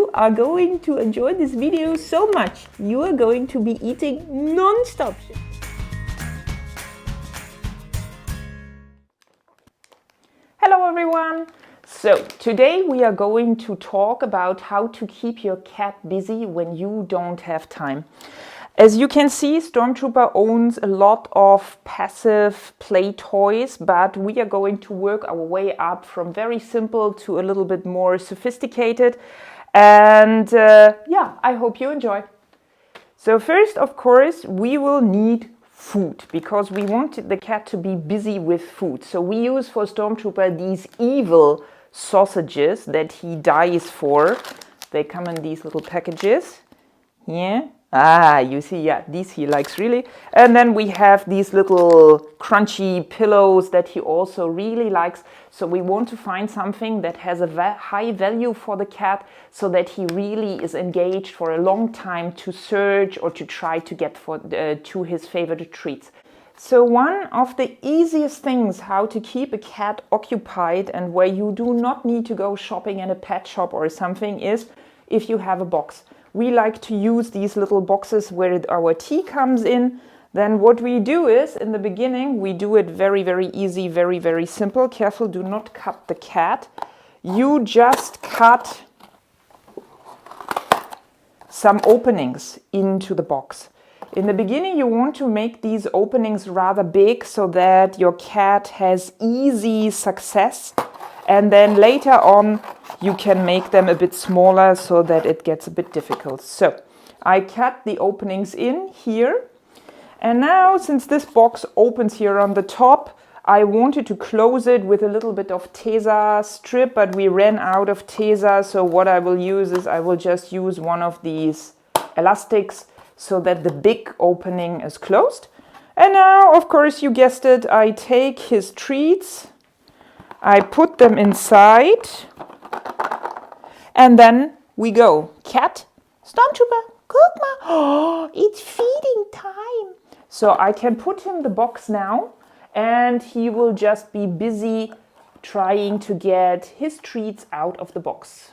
you are going to enjoy this video so much. You are going to be eating non-stop. Hello everyone! So today we are going to talk about how to keep your cat busy when you don't have time. As you can see, Stormtrooper owns a lot of passive play toys, but we are going to work our way up from very simple to a little bit more sophisticated. And yeah, I hope you enjoy. So first, of course, we will need food because we want the cat to be busy with food. So we use for Stormtrooper these evil sausages that he dies for. They come in these little packages. Yeah. You see, yeah, these he likes really. And then we have these little crunchy pillows that he also really likes. So we want to find something that has a high value for the cat so that he really is engaged for a long time to search or to try to get to his favorite treats. So one of the easiest things how to keep a cat occupied and where you do not need to go shopping in a pet shop or something is if you have a box. We like to use these little boxes where our tea comes in. Then what we do is, in the beginning, we do it very, very easy, very, very simple. Careful, do not cut the cat. You just cut some openings into the box. In the beginning, you want to make these openings rather big so that your cat has easy success. And then later on, you can make them a bit smaller so that it gets a bit difficult. So I cut the openings in here. And now, since this box opens here on the top, I wanted to close it with a little bit of Tesa strip, but we ran out of Tesa. So what I will use is I will just use one of these elastics so that the big opening is closed. And now, of course, you guessed it, I take his treats. I put them inside and then we go. Cat, Stormtrooper, guck mal. Oh, it's feeding time. So I can put him in the box now and he will just be busy trying to get his treats out of the box.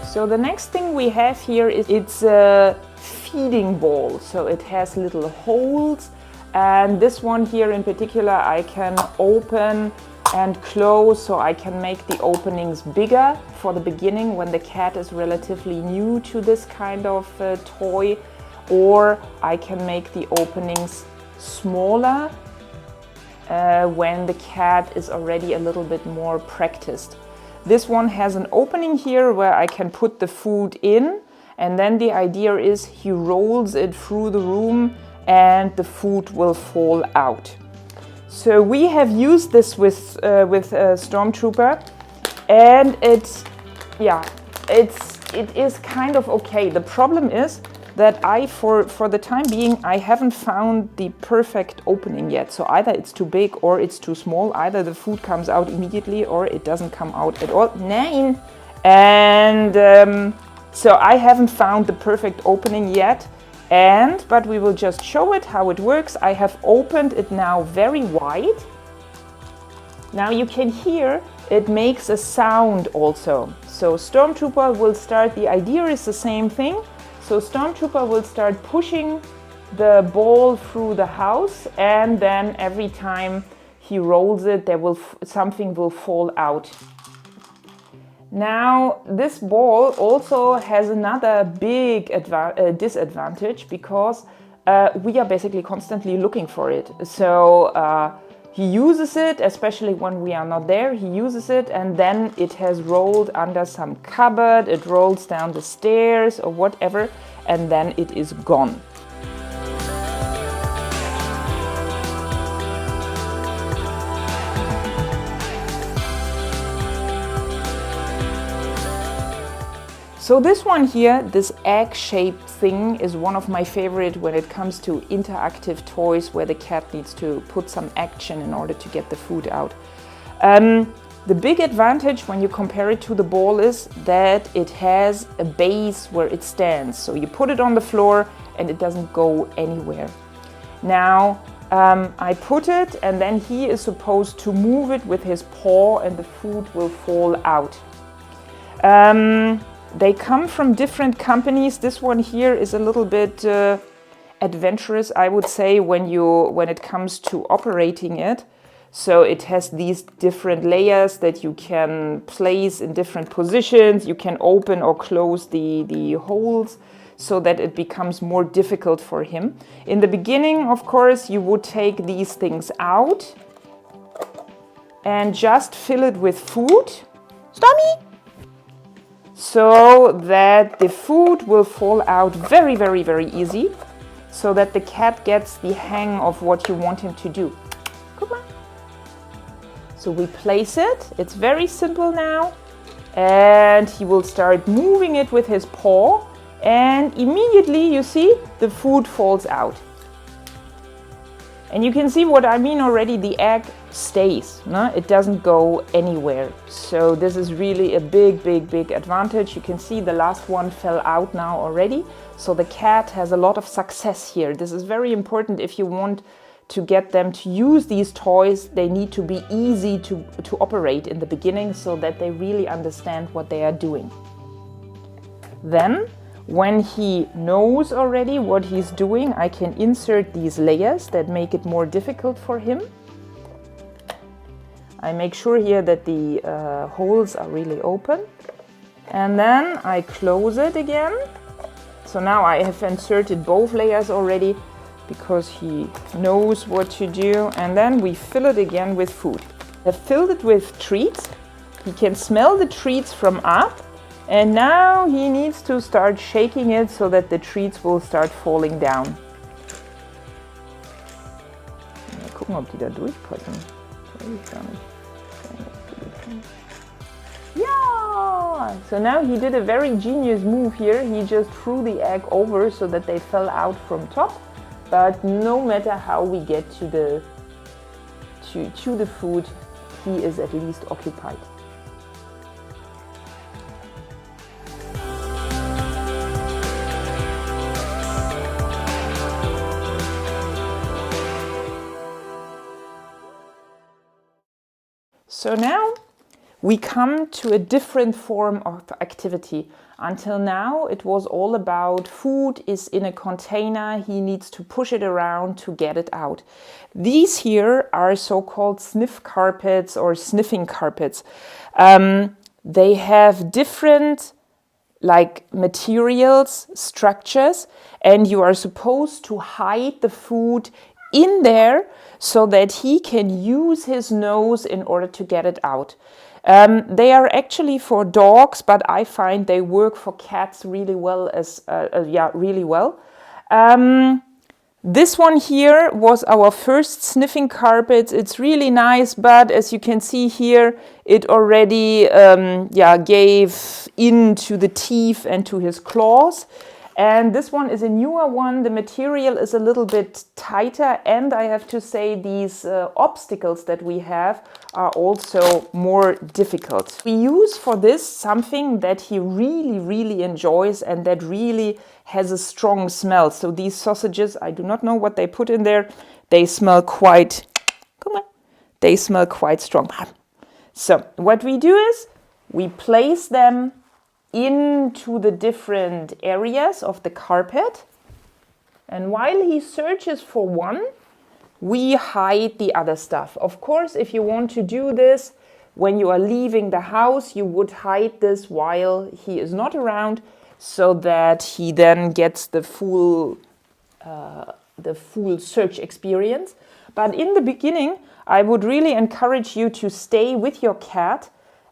So the next thing we have here is it's a feeding bowl. So it has little holes, and this one here in particular I can open and close, so I can make the openings bigger for the beginning when the cat is relatively new to this kind of toy, or I can make the openings smaller when the cat is already a little bit more practiced. This one has an opening here where I can put the food in, and then the idea is he rolls it through the room and the food will fall out. So we have used this with Stormtrooper, and it is kind of okay. The problem is that for the time being, I haven't found the perfect opening yet. So either it's too big or it's too small. Either the food comes out immediately or it doesn't come out at all. Nein! And so I haven't found the perfect opening yet. But we will just show it how it works. I have opened it now very wide. Now you can hear it makes a sound also. So Stormtrooper will start, the idea is the same thing. So Stormtrooper will start pushing the ball through the house, and then every time he rolls it, something will fall out. Now this ball also has another big disadvantage because we are basically constantly looking for it. So he uses it, especially when we are not there, he uses it, and then it has rolled under some cupboard, it rolls down the stairs or whatever, and then it is gone. So this one here, this egg-shaped thing, is one of my favorite when it comes to interactive toys where the cat needs to put some action in order to get the food out. The big advantage when you compare it to the ball is that it has a base where it stands. So you put it on the floor and it doesn't go anywhere. Now, I put it and then he is supposed to move it with his paw and the food will fall out. They come from different companies. This one here is a little bit adventurous, I would say, when it comes to operating it. So it has these different layers that you can place in different positions. You can open or close the holes so that it becomes more difficult for him. In the beginning, of course, you would take these things out and just fill it with food. Stormy! So that the food will fall out very, very, very easy, so that the cat gets the hang of what you want him to do. Come on. So we place it, it's very simple now, and he will start moving it with his paw, and immediately, you see, the food falls out. And you can see what I mean already, the egg stays, no? It doesn't go anywhere. So this is really a big, big, big advantage. You can see the last one fell out now already. So the cat has a lot of success here. This is very important if you want to get them to use these toys. They need to be easy to operate in the beginning so that they really understand what they are doing. Then, when he knows already what he's doing, I can insert these layers that make it more difficult for him. I make sure here that the holes are really open. And then I close it again. So now I have inserted both layers already because he knows what to do. And then we fill it again with food. I've filled it with treats. He can smell the treats from up. And now he needs to start shaking it so that the treats will start falling down. Mal gucken, ob die da durchpassen. Weiß ich gar nicht. Yeah! So now he did a very genius move here. He just threw the egg over so that they fell out from top. But no matter how we get to the food, he is at least occupied. So now we come to a different form of activity. Until now it was all about food is in a container, he needs to push it around to get it out. These here are so-called sniff carpets or sniffing carpets. They have different materials, structures, and you are supposed to hide the food in there so that he can use his nose in order to get it out. They are actually for dogs, but I find they work for cats really well really well. This one here was our first sniffing carpet. It's really nice, but as you can see here, it already gave into the teeth and to his claws. And this one is a newer one. The material is a little bit tighter, and I have to say these obstacles that we have are also more difficult. We use for this something that he really, really enjoys and that really has a strong smell. So these sausages, I do not know what they put in there. They smell quite, they smell quite strong. So what we do is we place them into the different areas of the carpet, and while he searches for one, we hide the other stuff. Of course, if you want to do this when you are leaving the house, you would hide this while he is not around, so that he then gets the full search experience. But in the beginning, I would really encourage you to stay with your cat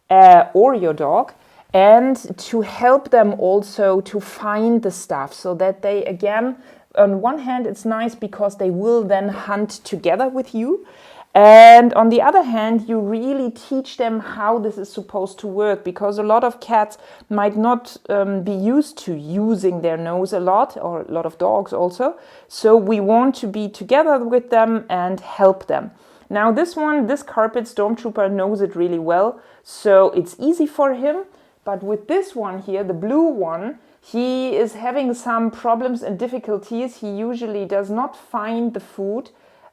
or your dog, and to help them also to find the stuff, so that they, again, on one hand, it's nice because they will then hunt together with you. And on the other hand, you really teach them how this is supposed to work, because a lot of cats might not be used to using their nose a lot, or a lot of dogs also. So we want to be together with them and help them. Now this carpet, Stormtrooper knows it really well, so it's easy for him. But with this one here, the blue one, he is having some problems and difficulties. He usually does not find the food.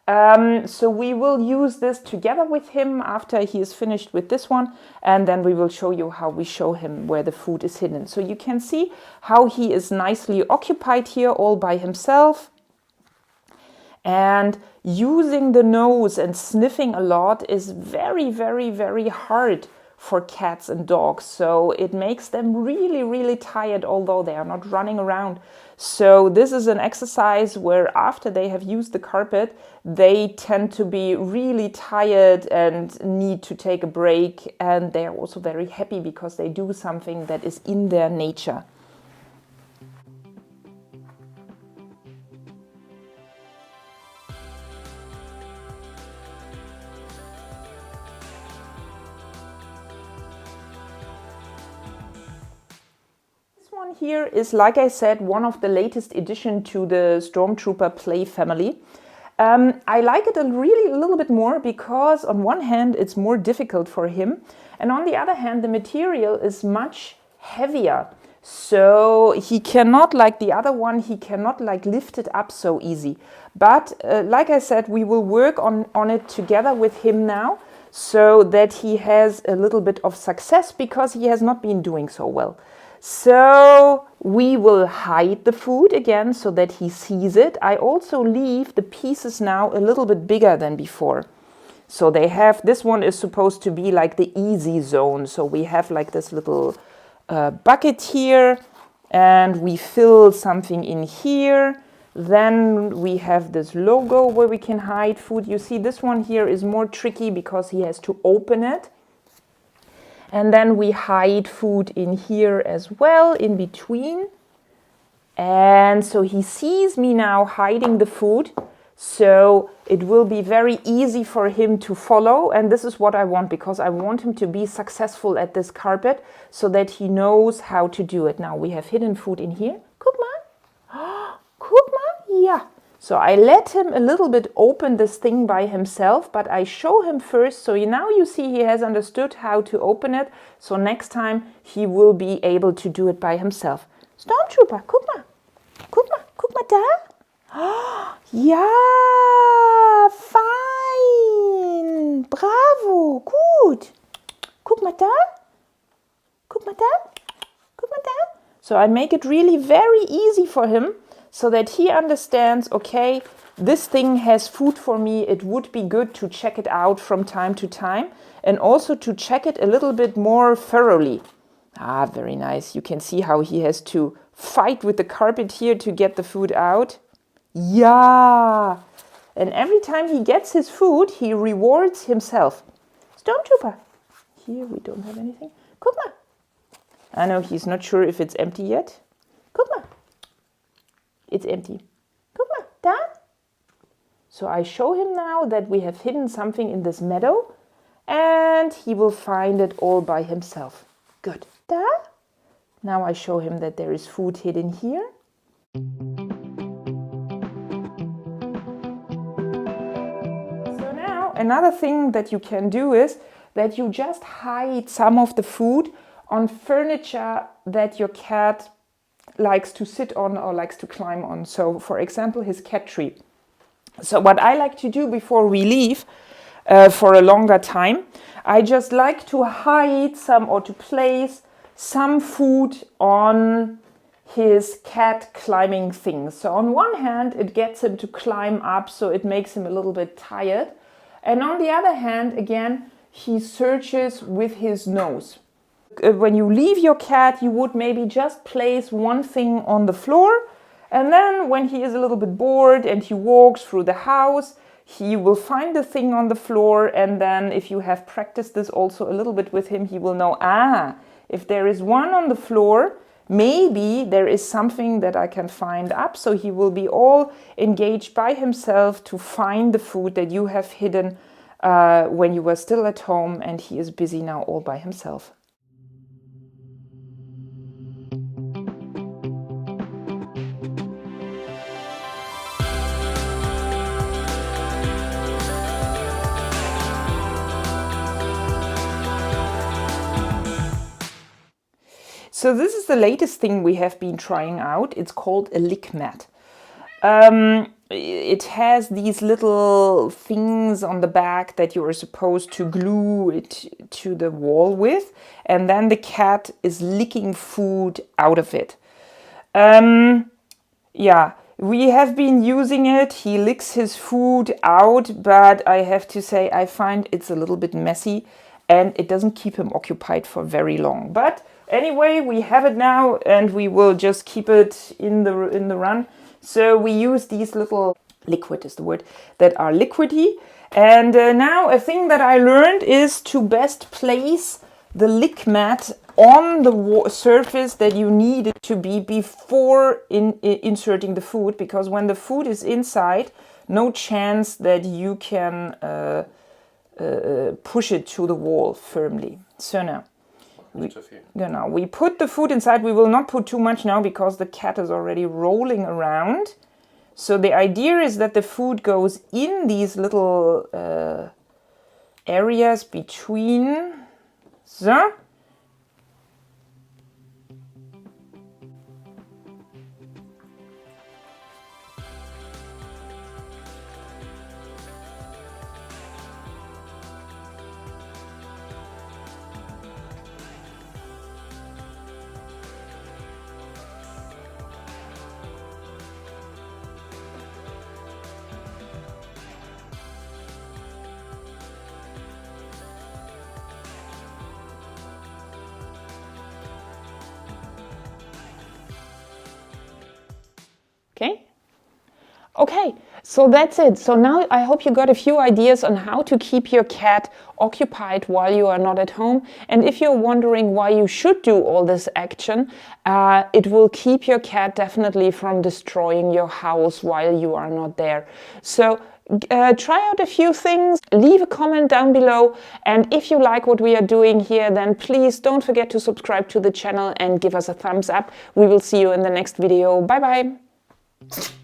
So we will use this together with him after he is finished with this one, and then we will show you how we show him where the food is hidden. So you can see how he is nicely occupied here all by himself. And using the nose and sniffing a lot is very, very, very hard for cats and dogs. So it makes them really, really tired, although they are not running around. So this is an exercise where after they have used the carpet, they tend to be really tired and need to take a break. And they are also very happy because they do something that is in their nature. Here is, like I said, one of the latest addition to the Stormtrooper play family. I like it a little bit more because on one hand it's more difficult for him, and on the other hand the material is much heavier. So he cannot, like the other one, he cannot like lift it up so easy. But like I said, we will work on it together with him now, so that he has a little bit of success, because he has not been doing so well. So we will hide the food again so that he sees it. I also leave the pieces now a little bit bigger than before. So they have, this one is supposed to be like the easy zone. So we have like this little bucket here, and we fill something in here. Then we have this logo where we can hide food. You see, this one here is more tricky because he has to open it. And then we hide food in here as well, in between. And so he sees me now hiding the food. So it will be very easy for him to follow. And this is what I want, because I want him to be successful at this carpet so that he knows how to do it. Now we have hidden food in here. Guck mal. Guck mal. Yeah. So I let him a little bit open this thing by himself, but I show him first. So now you see he has understood how to open it. So next time he will be able to do it by himself. Stormtrooper, guck mal. Guck mal, guck mal da. Oh, ja, fein. Bravo, gut. Guck mal da. Guck mal da. Guck mal da. So I make it really very easy for him, so that he understands, okay, this thing has food for me. It would be good to check it out from time to time, and also to check it a little bit more thoroughly. Ah, very nice. You can see how he has to fight with the carpet here to get the food out. Yeah. And every time he gets his food, he rewards himself. Stormtrooper. Here we don't have anything. Guck mal. I know he's not sure if it's empty yet. Guck mal. It's empty. Guck mal, da. So I show him now that we have hidden something in this meadow, and he will find it all by himself. Good. Da. Now I show him that there is food hidden here. So now another thing that you can do is that you just hide some of the food on furniture that your cat likes to sit on or likes to climb on. So for example, his cat tree. So what I like to do before we leave for a longer time, I just like to hide some, or to place some food on his cat climbing things. So on one hand, it gets him to climb up, so it makes him a little bit tired. And on the other hand, again, he searches with his nose. When you leave your cat, you would maybe just place one thing on the floor, and then when he is a little bit bored and he walks through the house, he will find the thing on the floor, and then if you have practiced this also a little bit with him, he will know, if there is one on the floor, maybe there is something that I can find up. So he will be all engaged by himself to find the food that you have hidden when you were still at home, and he is busy now all by himself. So this is the latest thing we have been trying out. It's called a lick mat. It has these little things on the back that you are supposed to glue it to the wall with, and then the cat is licking food out of it. Yeah, we have been using it. He licks his food out, but I have to say I find it's a little bit messy and it doesn't keep him occupied for very long. But anyway, we have it now and we will just keep it in the run. So we use these little, liquid is the word, that are liquidy. And now a thing that I learned is to best place the lick mat on the surface that you need it to be before inserting the food, because when the food is inside, no chance that you can push it to the wall firmly. So now we put the food inside. We will not put too much now because the cat is already rolling around. So the idea is that the food goes in these little areas between. So. Okay, so that's it. So now I hope you got a few ideas on how to keep your cat occupied while you are not at home. And if you're wondering why you should do all this action, it will keep your cat definitely from destroying your house while you are not there. So try out a few things, leave a comment down below, and if you like what we are doing here, then please don't forget to subscribe to the channel and give us a thumbs up. We will see you in the next video. Bye bye!